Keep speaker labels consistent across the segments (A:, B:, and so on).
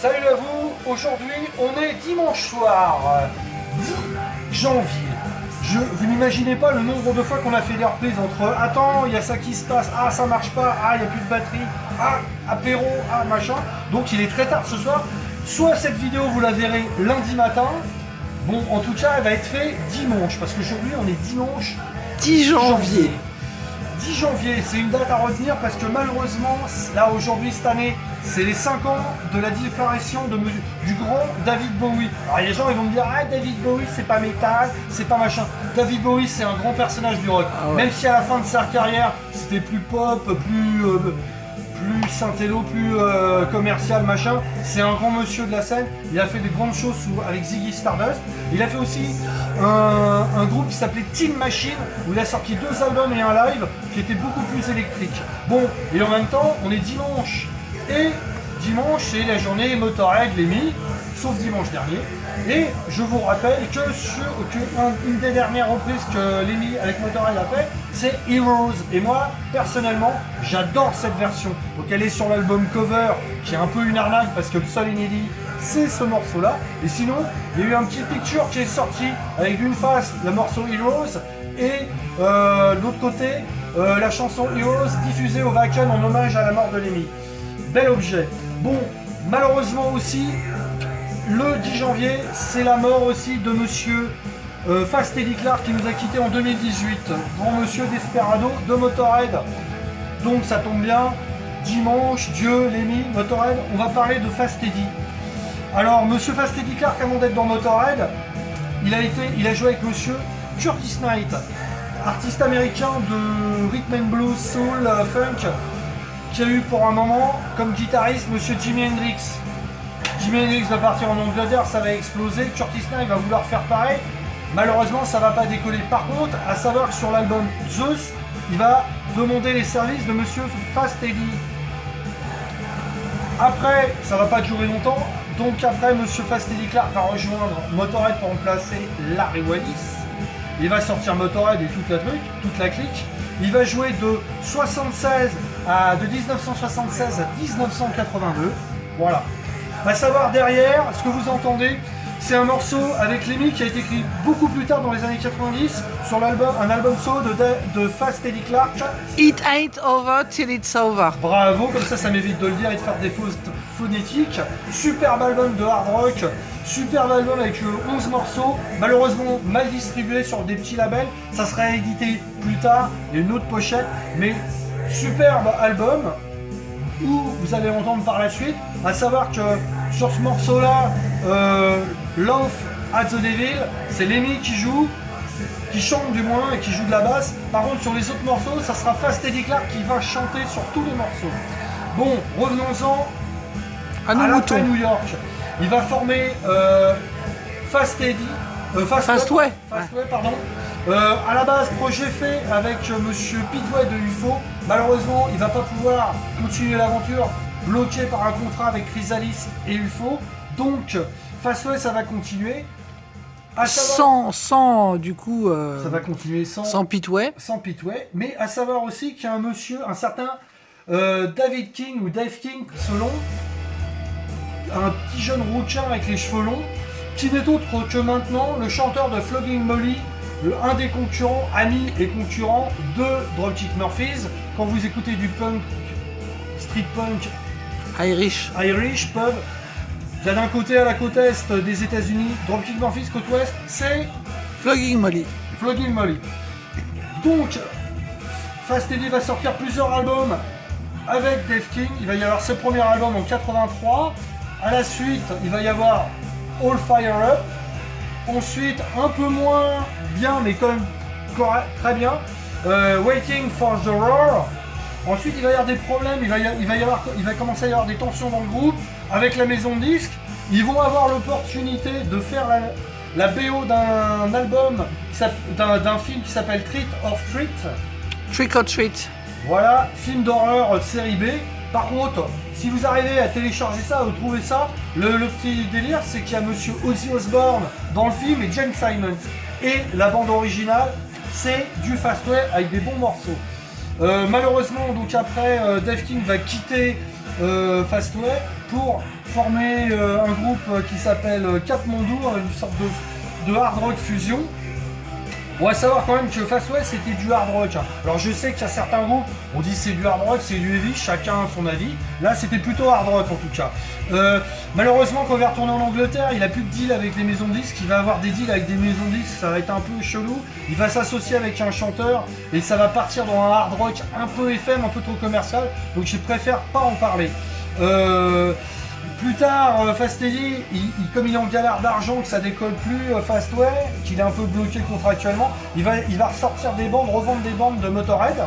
A: Salut à vous, aujourd'hui on est dimanche soir, 10 janvier. Vous n'imaginez pas le nombre de fois qu'on a fait des reprises entre attends, il y a ça qui se passe, ah ça marche pas, ah il n'y a plus de batterie, ah apéro, ah machin. Donc il est très tard ce soir. Soit cette vidéo vous la verrez lundi matin, bon en tout cas elle va être faite dimanche, parce qu'aujourd'hui on est dimanche
B: 10 janvier.
A: 10 janvier, c'est une date à retenir parce que malheureusement, là aujourd'hui, cette année, c'est les 5 ans de la disparition du grand David Bowie. Alors les gens ils vont me dire, ah David Bowie c'est pas métal, c'est pas machin. David Bowie c'est un grand personnage du rock.
B: Ah ouais.
A: Même si à la fin de sa carrière, c'était plus pop, plus syntello, plus commercial, machin. C'est un grand monsieur de la scène. Il a fait des grandes choses avec Ziggy Stardust. Il a fait aussi un groupe qui s'appelait Teen Machine, où il a sorti 2 albums et un live qui était beaucoup plus électrique. Bon, et en même temps, on est dimanche. Et dimanche, c'est la journée Motorhead, Lemmy, sauf dimanche dernier. Et je vous rappelle que une des dernières reprises que Lemmy avec Motorhead a fait, c'est Heroes. Et moi, personnellement, j'adore cette version. Donc elle est sur l'album Cover, qui est un peu une arnaque parce que le seul inédit, c'est ce morceau-là. Et sinon, il y a eu un petit picture qui est sorti avec d'une face le morceau Heroes et de l'autre côté, la chanson Heroes diffusée au Wacken en hommage à la mort de Lemmy. Bel objet. Bon, malheureusement aussi, le 10 janvier, c'est la mort aussi de monsieur Fast Eddie Clarke qui nous a quittés en 2018. Grand monsieur Desperado de Motorhead. Donc ça tombe bien, dimanche, Dieu, Lemmy, Motorhead, on va parler de Fast Eddie. Alors, monsieur Fast Eddie Clarke, avant d'être dans Motorhead, il a joué avec monsieur Curtis Knight, artiste américain de rhythm and blues, soul, funk, qui a eu pour un moment comme guitariste monsieur Jimi Hendrix. Jimi Hendrix va partir en Angleterre, ça va exploser, Curtis Knight va vouloir faire pareil, malheureusement ça va pas décoller. Par contre, à savoir que sur l'album Zeus, il va demander les services de monsieur Fast Eddie. Après, ça va pas durer longtemps, donc après monsieur Fast Eddie Clarke va rejoindre Motorhead pour remplacer Larry Wallis. Il va sortir Motorhead et toute la clique. Il va jouer de 1976 à 1982. Voilà. À savoir derrière, ce que vous entendez, c'est un morceau avec Lemmy qui a été écrit beaucoup plus tard dans les années 90 sur un album solo de Fast Eddie Clarke.
B: It ain't over till it's over.
A: Bravo, comme ça m'évite de le dire et de faire des fausses phonétiques. Superbe album de hard rock, superbe album avec 11 morceaux, malheureusement mal distribué sur des petits labels. Ça sera édité plus tard, il y a une autre pochette, mais superbe album où vous allez entendre par la suite, à savoir que sur ce morceau-là, Love at the Devil, c'est Lemmy qui chante du moins et qui joue de la basse. Par contre, sur les autres morceaux, ça sera Fast Eddie Clarke qui va chanter sur tous les morceaux. Bon, revenons-en à New York. Il va former Fast Eddie,
B: Fastway,
A: pardon. À la base, projet fait avec monsieur Pitway de UFO. Malheureusement, il va pas pouvoir continuer l'aventure, bloqué par un contrat avec Chrysalis et UFO. Donc, Fastway, ça va continuer.
B: Sans du coup.
A: Ça va continuer
B: sans Pitway.
A: Sans Pitway. Mais à savoir aussi qu'il y a un certain David King ou Dave King, selon, un petit jeune rouquin avec les cheveux longs, qui n'est autre que maintenant le chanteur de Flogging Molly, un des concurrents, amis et concurrents de Dropkick Murphys. Quand vous écoutez du punk, street punk,
B: Irish
A: pub, il y a d'un côté à la côte est des États-Unis, Dropkick Murphys, côte ouest, c'est
B: Flogging Molly.
A: Donc, Fast Eddie va sortir plusieurs albums avec Dave King. Il va y avoir ses premiers albums en 83. À la suite, il va y avoir All Fire Up. Ensuite, un peu moins bien, mais quand même très bien, Waiting for the Roar. Ensuite, il va y avoir des problèmes, il va commencer à y avoir des tensions dans le groupe avec la maison de disques. Ils vont avoir l'opportunité de faire la BO d'un album, d'un film qui s'appelle Trick or Treat. Voilà, film d'horreur série B. Par contre, si vous arrivez à télécharger ça, ou trouver ça, le petit délire, c'est qu'il y a monsieur Ozzy Osbourne dans le film et Gene Simmons. Et la bande originale, c'est du Fastway avec des bons morceaux. Malheureusement, donc après, Dave King va quitter Fastway pour former un groupe qui s'appelle Kathmandu, une sorte de hard rock fusion. On va savoir quand même que Fastway c'était du hard rock. Alors je sais qu'il y a certains groupes, on dit c'est du hard rock, c'est du heavy, chacun a son avis. Là c'était plutôt hard rock en tout cas. Malheureusement quand il va retourner en Angleterre, il a plus de deal avec les maisons de disques, il va avoir des deals avec des maisons de disques, ça va être un peu chelou. Il va s'associer avec un chanteur et ça va partir dans un hard rock un peu FM, un peu trop commercial. Donc je préfère pas en parler. Plus tard, Fast Eddie, comme il est en galère d'argent, que ça décolle plus, Fastway, qu'il est un peu bloqué contractuellement, il va ressortir des bandes, revendre des bandes de Motorhead,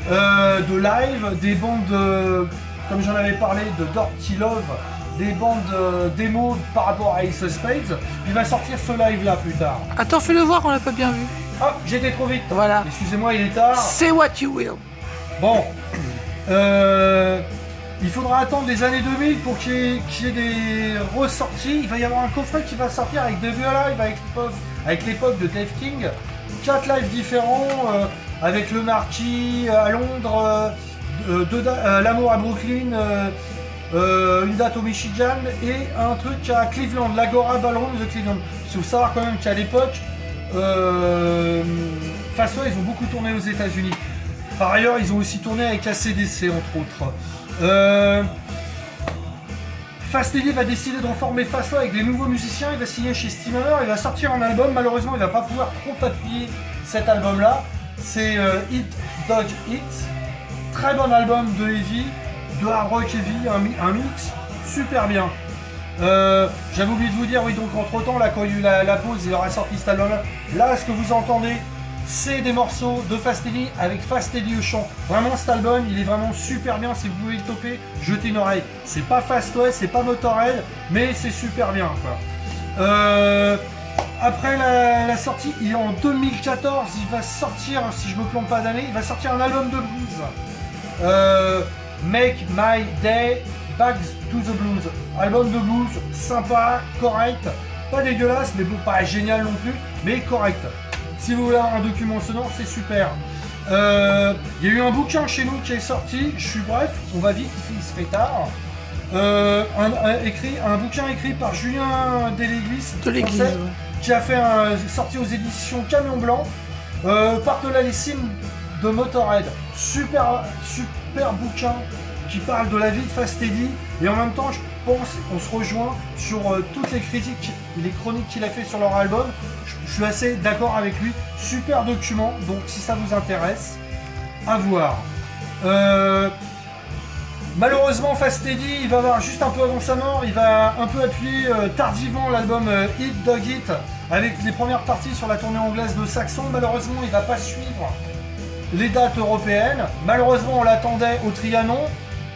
A: de live, des bandes, comme j'en avais parlé, de Dirty Love, des bandes démo par rapport à Ace of Spades. Il va sortir ce live là plus tard.
B: Attends, fais-le voir, on l'a pas bien vu.
A: Ah, j'étais trop vite.
B: Voilà.
A: Excusez-moi, il est tard.
B: Say what you will.
A: Bon. Il faudra attendre les années 2000 pour qu'il y ait des ressorties. Il va y avoir un coffret qui va sortir avec des vieux lives avec l'époque de Dave King. 4 lives différents avec le Marquis à Londres, l'amour à Brooklyn, une date au Michigan et un truc à Cleveland, l'Agora Ballroom de Cleveland. Il faut savoir quand même qu'à l'époque, Fastway, ils ont beaucoup tourné aux États-Unis. Par ailleurs, ils ont aussi tourné avec ACDC entre autres. Fast Eddie va décider de reformer Fastway avec des nouveaux musiciens, il va signer chez Steam Hammer, il va sortir un album, malheureusement il va pas pouvoir trop appuyer cet album là, c'est Hit Dog Hit, très bon album de heavy, de hard rock heavy, un mix super bien. J'avais oublié de vous dire, oui donc entre temps là quand il y a eu la pause il aura sorti cet album là, ce que vous entendez c'est des morceaux de Fast Eddie avec Fast Eddie au chant. Vraiment cet album il est vraiment super bien, si vous pouvez le toper, jetez une oreille. C'est pas Fastway, c'est pas Motorhead, mais c'est super bien quoi. Après la sortie, il est en 2014, il va sortir, si je me plante pas d'année, il va sortir un album de blues. Make My Day, Back to the Blues. Album de blues, sympa, correct, pas dégueulasse, mais bon, pas génial non plus, mais correct. Si vous voulez avoir un document sonore, c'est super. Il y a eu un bouquin chez nous qui est sorti, je suis bref, on va vite, il se fait tard. Un bouquin écrit par Julien Deléglise, qui a fait sorti aux éditions Camion Blanc, Par-delà les cimes de Motorhead. Super bouquin qui parle de la vie de Fast Eddie et en même temps je pense qu'on se rejoint sur toutes les critiques et les chroniques qu'il a fait sur leur album. Je suis assez d'accord avec lui, super document, donc si ça vous intéresse, à voir. Malheureusement Fast Eddie, il va avoir juste un peu avant sa mort, il va un peu appuyer tardivement l'album Hit Dog Hit avec les premières parties sur la tournée anglaise de Saxon. Malheureusement il va pas suivre les dates européennes, malheureusement on l'attendait au Trianon,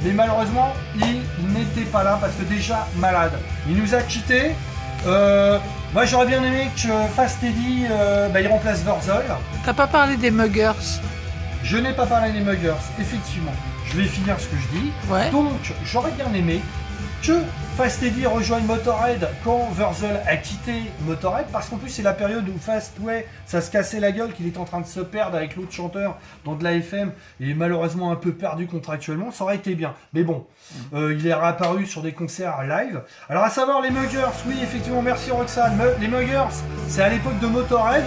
A: mais malheureusement il n'était pas là parce que déjà malade. Il nous a quittés. Moi j'aurais bien aimé que Fast Eddie il remplace Wurzel.
B: T'as pas parlé des Muggers?
A: Je n'ai pas parlé des Muggers, effectivement. Je vais finir ce que je dis.
B: Ouais.
A: Donc j'aurais bien aimé que Fast Eddie rejoigne Motorhead quand Wurzel a quitté Motorhead, parce qu'en plus c'est la période où Fastway ça se cassait la gueule, qu'il est en train de se perdre avec l'autre chanteur dans de la FM et malheureusement un peu perdu contractuellement, ça aurait été bien. Mais bon, il est réapparu sur des concerts live. Alors à savoir les Muggers, oui effectivement, merci Roxane. Les Muggers, c'est à l'époque de Motorhead.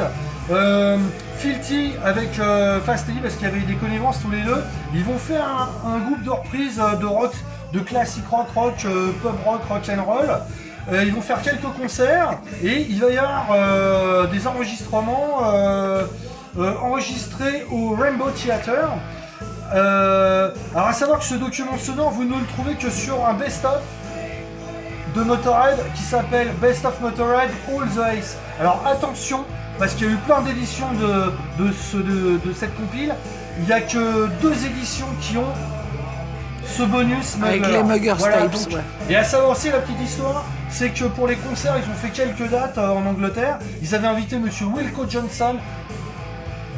A: Filthy avec Fast Eddie, parce qu'il y avait des connivences tous les deux, ils vont faire un groupe de reprises de rock, de classique rock, pop rock, rock and roll. Ils vont faire quelques concerts et il va y avoir des enregistrements enregistrés au Rainbow Theatre. Alors à savoir que ce document sonore, vous ne le trouvez que sur un best-of de Motorhead qui s'appelle Best of Motorhead All the Ace. Alors attention, parce qu'il y a eu plein d'éditions de cette compile, il n'y a que 2 éditions qui ont ce bonus
B: avec les Muggers Tapes.
A: Donc, ouais. Et à savoir aussi la petite histoire, c'est que pour les concerts, ils ont fait quelques dates en Angleterre. Ils avaient invité monsieur Wilco Johnson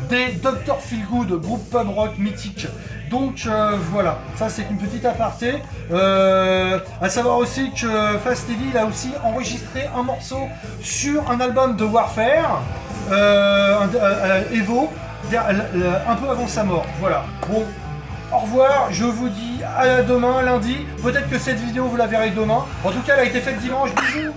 A: des Dr Feelgood, groupe pub rock mythique. Donc voilà, ça c'est une petite aparté. À savoir aussi que Fast Eddie il a aussi enregistré un morceau sur un album de Warfare, Evo, un peu avant sa mort. Voilà. Bon, Au revoir, je vous dis à demain, lundi. Peut-être que cette vidéo, vous la verrez demain. En tout cas, elle a été faite dimanche. Bisous.